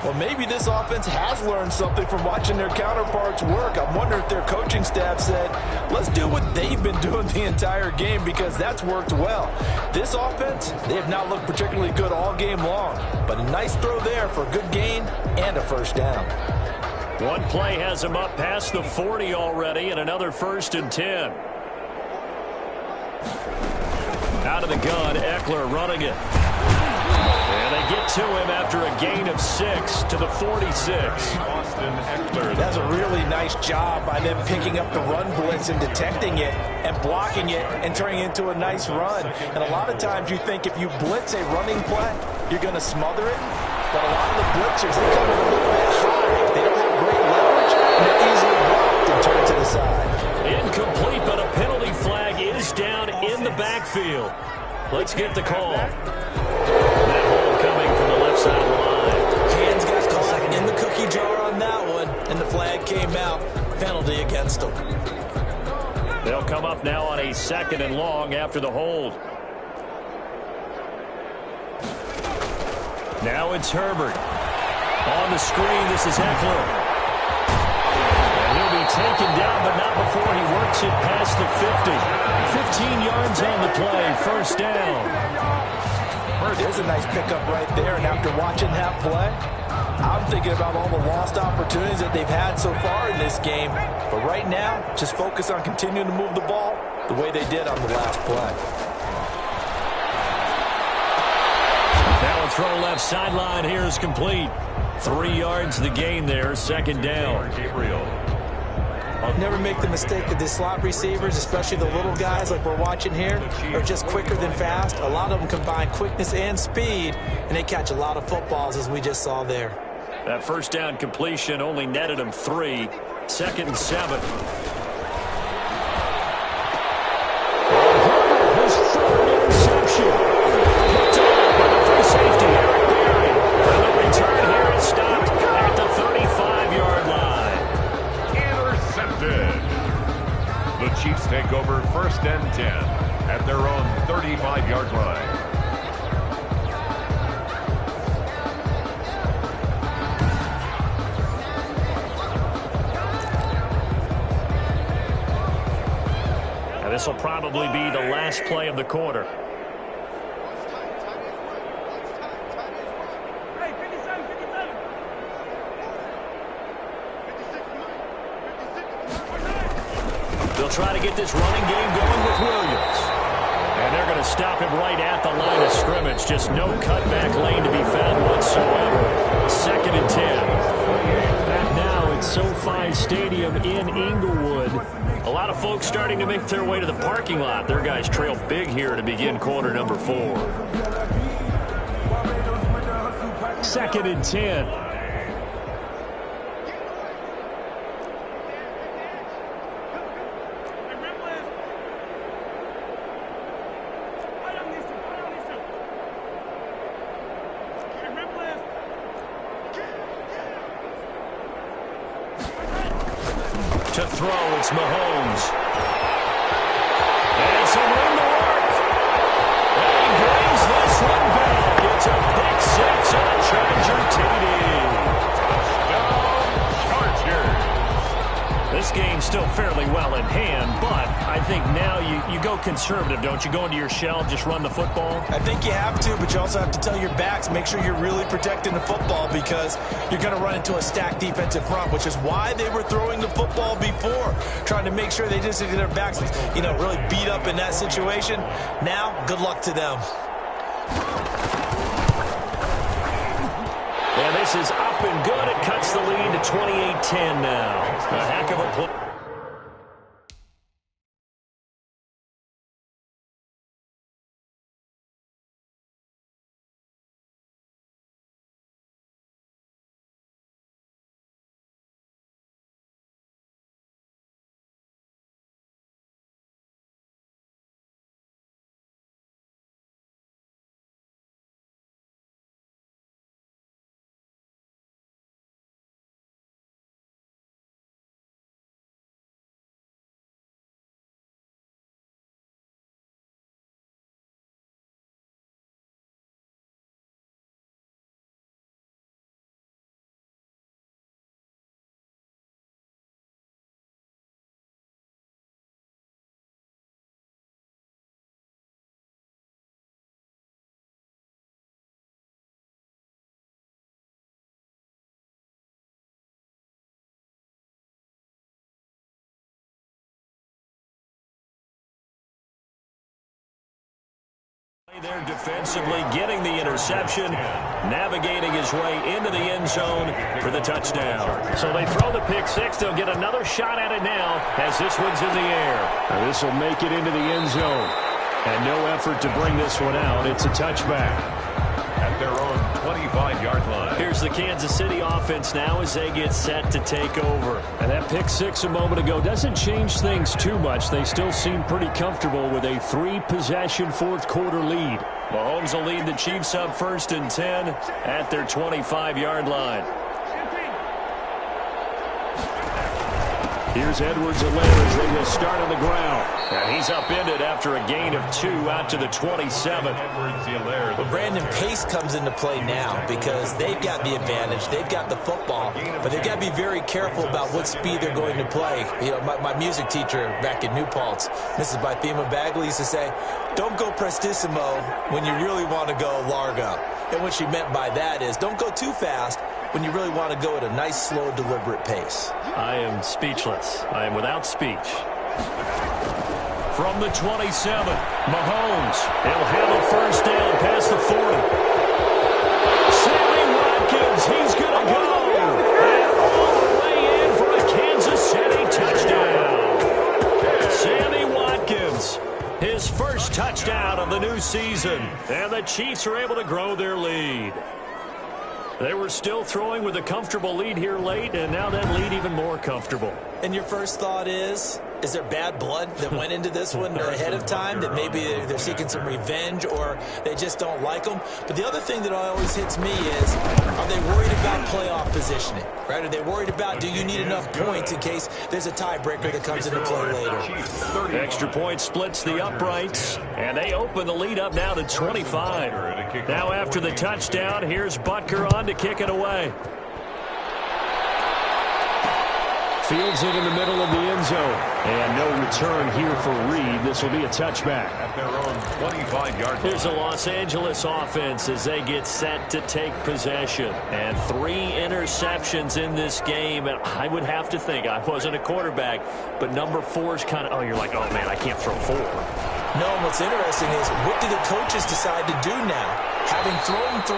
Well, maybe this offense has learned something from watching their counterparts work. I'm wondering if their coaching staff said, let's do what they've been doing the entire game, because that's worked well. This offense, they have not looked particularly good all game long, but a nice throw there for a good gain and a first down. One play has him up past the 40 already, and another 1st and 10. Out of the gun, Eckler running it. And they get to him after a gain of 6 to the 46. Austin Eckler. That's a really nice job by them picking up the run blitz and detecting it and blocking it and turning it into a nice run. And a lot of times you think if you blitz a running play, you're going to smother it. But a lot of the blitzers, they come in a little bit high. They don't have great leverage, and they're easily blocked and turned to the side. Incomplete, but a penalty flag is down in the backfield. Let's get the call. That hold coming from the left side of the line. Hands got caught in the cookie jar on that one, and the flag came out. Penalty against them. They'll come up now on a 2nd and long after the hold. Now it's Herbert. On the screen, this is Eckler. And he'll be taken down, but not before he works it past the 50. 15 yards on the play, first down. There's a nice pickup right there, and after watching that play, I'm thinking about all the lost opportunities that they've had so far in this game. But right now, just focus on continuing to move the ball the way they did on the last play. Now a throw left sideline here is complete. 3 yards the gain there, second down. Never make the mistake that the slot receivers, especially the little guys like we're watching here, are just quicker than fast. A lot of them combine quickness and speed, and they catch a lot of footballs, as we just saw there. That first down completion only netted him 3. Second and 7. His third interception. Picked up by the free safety, Eric Berry. And the return here is stopped at the 35-yard line. Intercepted. The Chiefs take over first and 10 at their own 35-yard line. This will probably be the last play of the quarter. They'll try to get this running game going with Williams. And they're going to stop him right at the line of scrimmage. Just no cutback lane to be found whatsoever. Second and 10. Back now at SoFi Stadium in Inglewood. A lot of folks starting to make their way to the parking lot. Their guys trail big here to begin quarter number 4. Second and 10. To throw, it's Mahomes. And some room to work. And he brings this one back. It's a pick 6 on Charger TD. Touchdown, Chargers. This game's still fairly well in hand, but I think now you go conservative, don't you? Go into your shell, just run the football? I think you have to, but you also have to tell your backs, make sure you're really protecting the football because you're going to run into a stacked defensive front, which is why they were throwing the football before, trying to make sure they just get their backs, really beat up in that situation. Now, good luck to them. And this is up and good. It cuts the lead to 28-10 now. A heck of a play. There defensively, getting the interception, navigating his way into the end zone for the touchdown. So they throw the pick 6. They'll get another shot at it now as this one's in the air. Now this will make it into the end zone. And no effort to bring this one out. It's a touchback. At their own 25-yard line. Here's the Kansas City offense now as they get set to take over. And that pick 6 a moment ago doesn't change things too much. They still seem pretty comfortable with a 3-possession fourth-quarter lead. Mahomes will lead the Chiefs up first and 10 at their 25-yard line. Here's Edwards-Helaire as they will start on the ground. And he's upended after a gain of 2 out to the 27. Well, Brandon, pace comes into play now because they've got the advantage. They've got the football, but they've got to be very careful about what speed they're going to play. You know, my music teacher back in New Paltz, Mrs. Bythema Bagley, used to say, don't go prestissimo when you really want to go largo. And what she meant by that is don't go too fast when you really want to go at a nice, slow, deliberate pace. I am speechless. I am without speech. From the 27, Mahomes. He'll have a first down past the 40. Sammy Watkins, he's going to go. And all the way in for a Kansas City touchdown. Sammy Watkins, his first touchdown of the new season. And the Chiefs are able to grow their lead. They were still throwing with a comfortable lead here late, and now that lead even more comfortable. And your first thought is there bad blood that went into this one ahead of time, that maybe they're seeking some revenge or they just don't like them? But the other thing that always hits me is, are they worried about playoff positioning? Right? Are they worried about, do you need enough points in case there's a tiebreaker that comes into play later? Extra point splits the uprights, and they open the lead up now to 25. Now after the touchdown, here's Butker on to kick it away. Fields it in the middle of the end zone. And no return here for Reed. This will be a touchback. At their own 25-yard line. Here's the Los Angeles offense as they get set to take possession. And 3 interceptions in this game. And I would have to think, I wasn't a quarterback, but number 4 is kind of, oh, you're like, oh, man, I can't throw 4. No, and what's interesting is, what do the coaches decide to do now? Having thrown 3,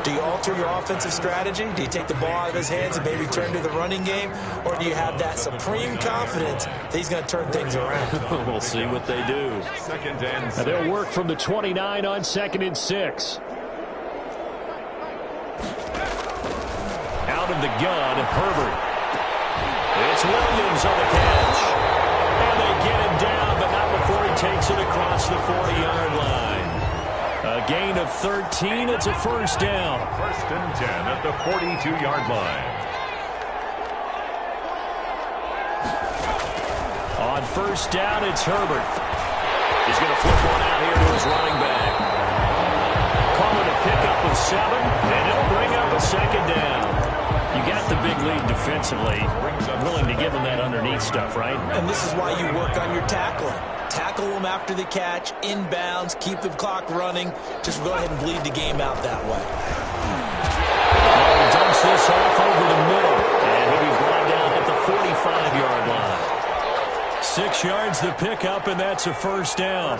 do you alter your offensive strategy? Do you take the ball out of his hands and maybe turn to the running game? Or do you have that supreme confidence that he's going to turn things around? We'll see what they do. Second and 6. They'll work from the 29 on 2nd and 6. Out of the gun, Herbert. It's Williams on the catch. And they get him down, but not before he takes it across the 40-yard line. A gain of 13. It's a first down. First and 10 at the 42-yard line. On first down, it's Herbert. He's going to flip one out here to his running back. Calling a pickup of 7, and it'll bring up a second down. You got the big lead defensively. Willing to give them that underneath stuff, right? And this is why you work on your tackling. Tackle them after the catch, inbounds, keep the clock running. Just go ahead and bleed the game out that way. He dumps this off over the middle, and he'll be brought down at the 45-yard line. 6 yards the pickup, and that's a first down.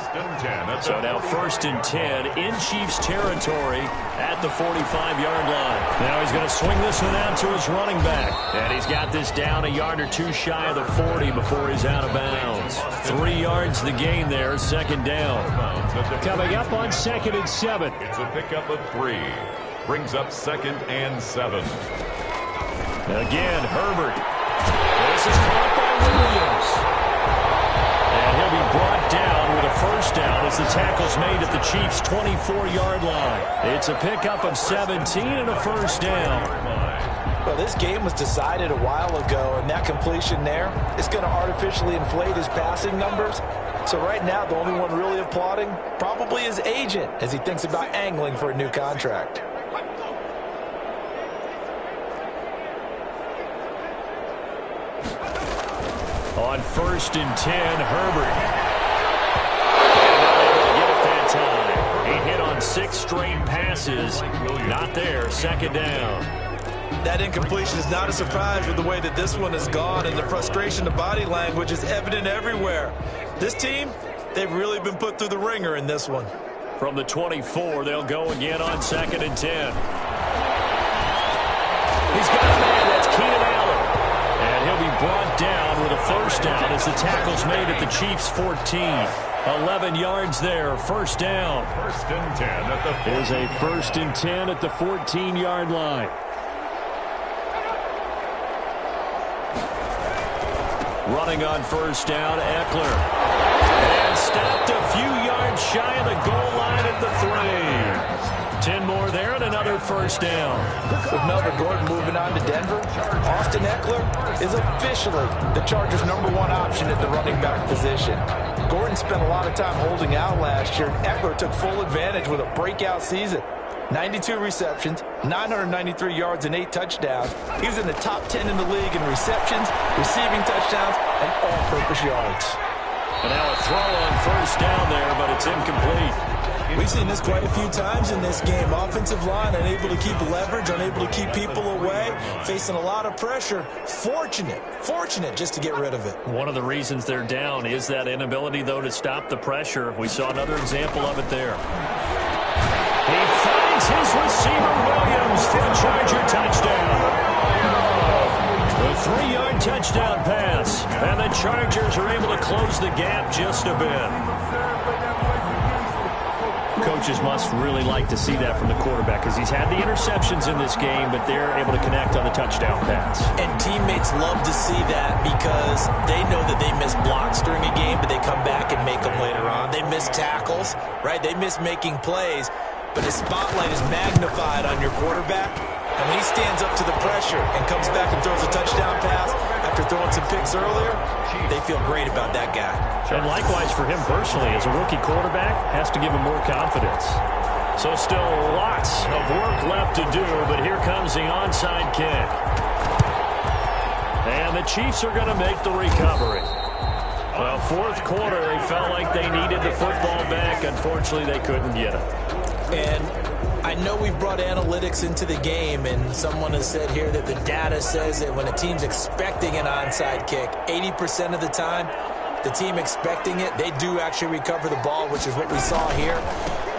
So now first and 10 in Chiefs territory at the 45-yard line. Now he's going to swing this one out to his running back. And he's got this down a yard or 2 shy of the 40 before he's out of bounds. 3 yards the gain there, second down. Coming up on 2nd and 7. It's a pickup of 3. Brings up 2nd and 7. Again, Herbert. This is caught by Williams. And he'll be brought down with a first down as the tackle's made at the Chiefs' 24-yard line. It's a pickup of 17 and a first down. Well, this game was decided a while ago, and that completion there is going to artificially inflate his passing numbers. So right now, the only one really applauding probably his agent as he thinks about angling for a new contract. On first and 10, Herbert. And not able to get it that time. He hit on 6 straight passes. Not there. Second down. That incompletion is not a surprise with the way that this one has gone, and the frustration, the body language is evident everywhere. This team, they've really been put through the ringer in this one. From the 24, they'll go again on 2nd and 10. He's got a man. That's Keenan Allen. And he'll be brought down with a first down as the tackle's made at the Chiefs' 14. 11 yards there, first down. First and 10 at the 14. Here's a first and 10 at the 14-yard line. Running on first down, Eckler. And stopped a few yards shy of the goal line at the 3. 10 more there and another first down. With Melvin Gordon moving on to Denver, Austin Eckler is officially the Chargers' #1 option at the running back position. Gordon spent a lot of time holding out last year, and Eckler took full advantage with a breakout season. 92 receptions, 993 yards, and 8 touchdowns. He was in the top 10 in the league in receptions, receiving touchdowns, and all-purpose yards. And now a throw on first down there, but it's incomplete. We've seen this quite a few times in this game. Offensive line unable to keep leverage, unable to keep people away, facing a lot of pressure. Fortunate just to get rid of it. One of the reasons they're down is that inability, though, to stop the pressure. We saw another example of it there. He finds his receiver, Williams, for a Charger touchdown. A 3-yard touchdown pass, and the Chargers are able to close the gap just a bit. Coaches must really like to see that from the quarterback because he's had the interceptions in this game, but they're able to connect on the touchdown pass. And teammates love to see that because they know that they miss blocks during a game, but they come back and make them later on. They miss tackles, right? They miss making plays, but the spotlight is magnified on your quarterback. And when he stands up to the pressure and comes back and throws a touchdown pass after throwing some picks earlier, they feel great about that guy. And likewise for him personally, as a rookie quarterback, has to give him more confidence. So still lots of work left to do, but here comes the onside kick. And the Chiefs are going to make the recovery. Well, fourth quarter, they felt like they needed the football back. Unfortunately, they couldn't get it. And I know we've brought analytics into the game, and someone has said here that the data says that when a team's expecting an onside kick, 80% of the time, the team expecting it, they do actually recover the ball, which is what we saw here.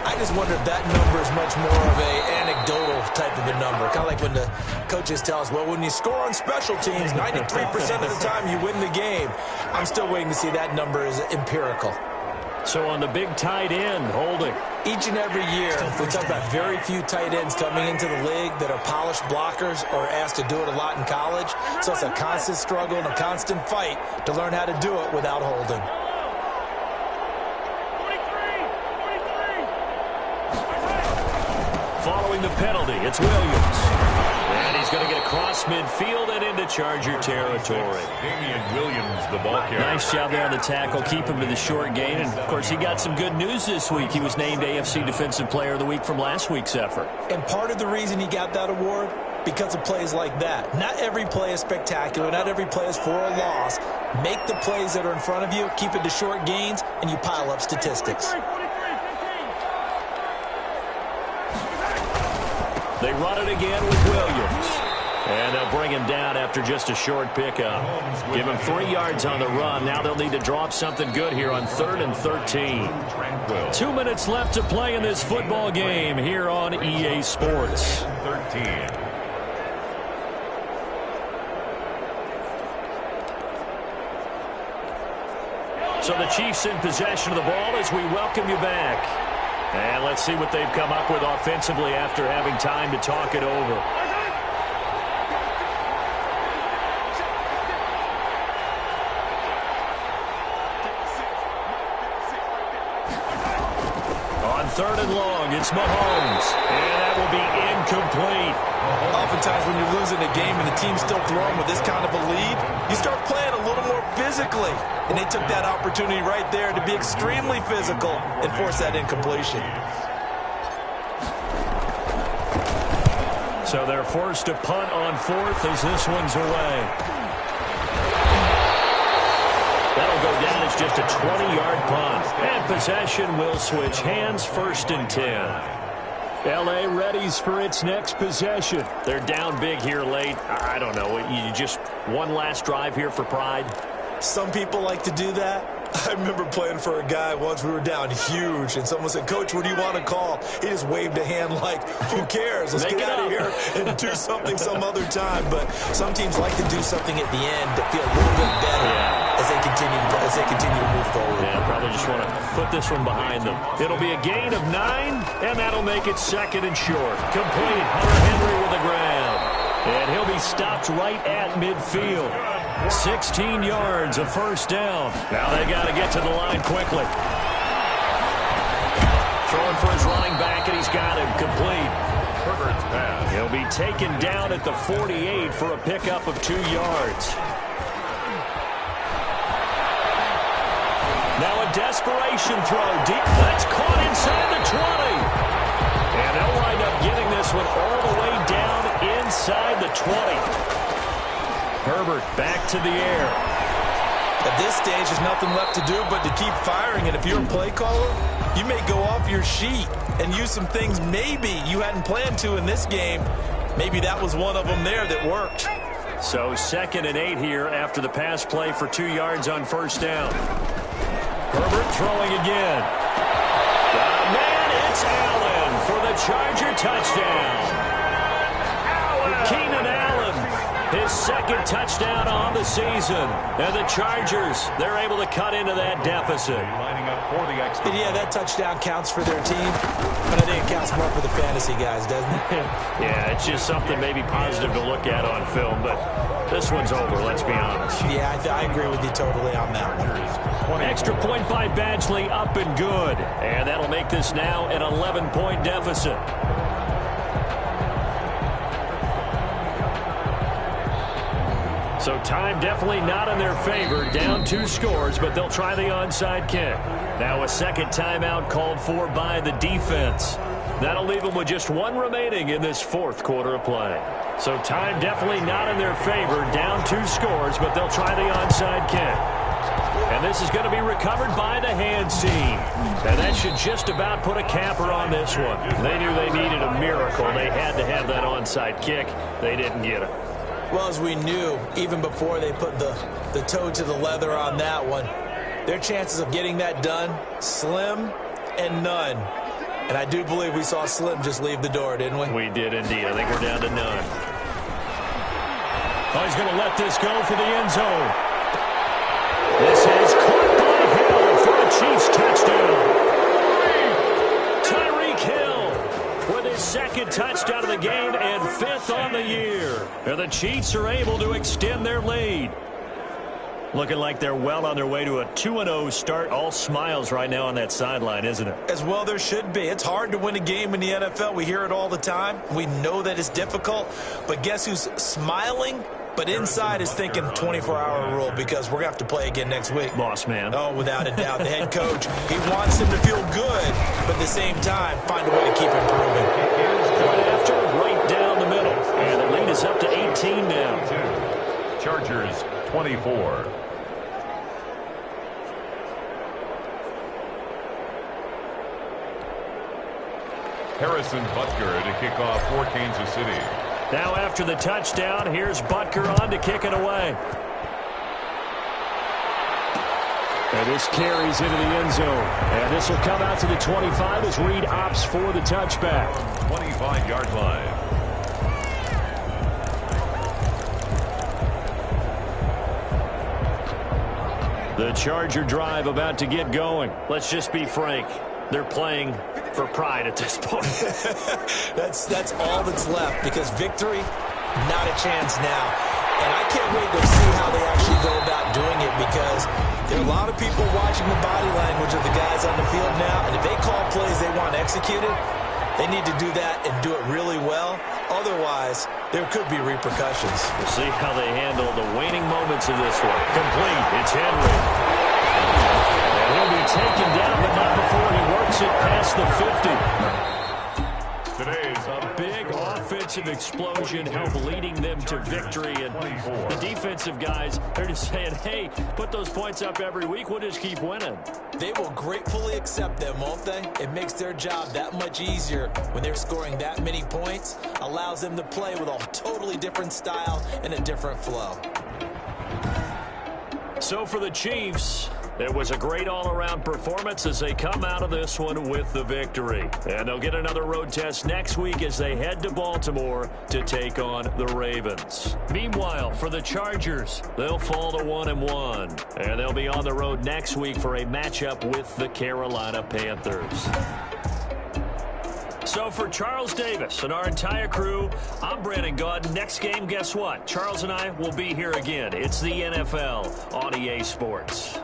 I just wonder if that number is much more of a anecdotal type of a number. Kind of like when the coaches tell us, well, when you score on special teams, 93% of the time you win the game. I'm still waiting to see that number is empirical. So on the big tight end, holding. Each and every year, we talk about very few tight ends coming into the league that are polished blockers or asked to do it a lot in college. So it's a constant struggle and a constant fight to learn how to do it without holding. Following the penalty, it's Williams. And he's going to get across midfield and into Charger territory. Damian Williams, the ball carrier. Nice job there on the tackle. Keep him to the short gain. And, of course, he got some good news this week. He was named AFC Defensive Player of the Week from last week's effort. And part of the reason he got that award, because of plays like that. Not every play is spectacular. Not every play is for a loss. Make the plays that are in front of you, keep it to short gains, and you pile up statistics. They run it again with Williams. And they'll bring him down after just a short pickup. Give him 3 yards on the run. Now they'll need to draw up something good here on 3rd and 13. 2 minutes left to play in this football game here on EA Sports. 13. So the Chiefs in possession of the ball as we welcome you back. And let's see what they've come up with offensively after having time to talk it over. On 3rd and long, it's Mahomes. And that will be incomplete. Oftentimes when you're losing a game and the team's still throwing with this kind of a lead, you start playing a little more physically. And they took that opportunity right there to be extremely physical and force that incompletion. So they're forced to punt on 4th as this one's away. That'll go down as just a 20-yard punt. And possession will switch hands, 1st and 10. L.A. readies for its next possession. They're down big here late. I don't know. You just one last drive here for pride. Some people like to do that. I remember playing for a guy once. We were down huge, and someone said, "Coach, what do you want to call?" He just waved a hand like, who cares? Let's get out of here and do something some other time. But some teams like to do something at the end to feel a little bit better as they continue to move forward. Yeah, probably just want to put this one behind them. It'll be a gain of 9, and that'll make it 2nd and short. Complete. Hunter Henry with the ground. And he'll be stopped right at midfield. 16 yards, a 1st down. Now they got to get to the line quickly. Throwing for his running back, and he's got him complete. Herbert's pass. He'll be taken down at the 48 for a pickup of 2 yards. Now a desperation throw deep. That's caught inside the 20. And they'll wind up getting this one all the way down inside the 20. Herbert back to the air. At this stage, there's nothing left to do but to keep firing. And if you're a play caller, you may go off your sheet and use some things maybe you hadn't planned to in this game. Maybe that was one of them there that worked. So 2nd and 8 here after the pass play for 2 yards on first down. Herbert throwing again. Man, it's Allen for the Charger touchdown. Keenan Allen, his 2nd touchdown on the season. And the Chargers, they're able to cut into that deficit. Lining up for the extra. Yeah, that touchdown counts for their team, but I think it counts more for the fantasy guys, doesn't it? Yeah, it's just something maybe positive to look at on film, but this one's over, let's be honest. Yeah, I agree with you totally on that one. Extra point by Badgley, up and good. And that'll make this now an 11-point deficit. So time definitely not in their favor. Down 2 scores, but they'll try the onside kick. Now a 2nd timeout called for by the defense. That'll leave them with just 1 remaining in this 4th quarter of play. So time definitely not in their favor. Down 2 scores, but they'll try the onside kick. And this is going to be recovered by the hands team. And that should just about put a capper on this one. They knew they needed a miracle. They had to have that onside kick. They didn't get it. Well, as we knew, even before they put the toe to the leather on that one, their chances of getting that done, slim and none. And I do believe we saw Slim just leave the door, didn't we? We did indeed. I think we're down to none. Oh, he's going to let this go for the end zone. This is caught by Hill for a Chiefs touchdown. Tyreek Hill with his 2nd touchdown of the game and 5th on the year. And the Chiefs are able to extend their lead. Looking like they're well on their way to a 2-0 start. All smiles right now on that sideline, isn't it? As well there should be. It's hard to win a game in the NFL. We hear it all the time. We know that it's difficult. But guess who's smiling? But inside is thinking 24-hour rule because we're going to have to play again next week. Boss man. Oh, without a doubt. The head coach, he wants him to feel good, but at the same time, find a way to keep improving. Right after, right down the middle. And the lead is up to 18 now. Chargers 24. Harrison Butker to kick off for Kansas City. Now after the touchdown, here's Butker on to kick it away. And this carries into the end zone. And this will come out to the 25 as Reed opts for the touchback. 25-yard line. The Charger drive about to get going. Let's just be frank. They're playing for pride at this point. That's all that's left because victory, not a chance now. And I can't wait to see how they actually go about doing it because there are a lot of people watching the body language of the guys on the field now. And if they call plays they want executed, they need to do that and do it really well. Otherwise, there could be repercussions. We'll see how they handle the waning moments of this one. Complete. It's Henry. And he'll be taken down, but not before he works it past the 50. Today's a big offensive explosion help leading them to victory. And the defensive guys, they're just saying, hey, put those points up every week. We'll just keep winning. They will gratefully accept them, won't they? It makes their job that much easier when they're scoring that many points. Allows them to play with a totally different style and a different flow. So for the Chiefs, it was a great all-around performance as they come out of this one with the victory. And they'll get another road test next week as they head to Baltimore to take on the Ravens. Meanwhile, for the Chargers, they'll fall to 1-1. And they'll be on the road next week for a matchup with the Carolina Panthers. So for Charles Davis and our entire crew, I'm Brandon Gaudin. Next game, guess what? Charles and I will be here again. It's the NFL on EA Sports.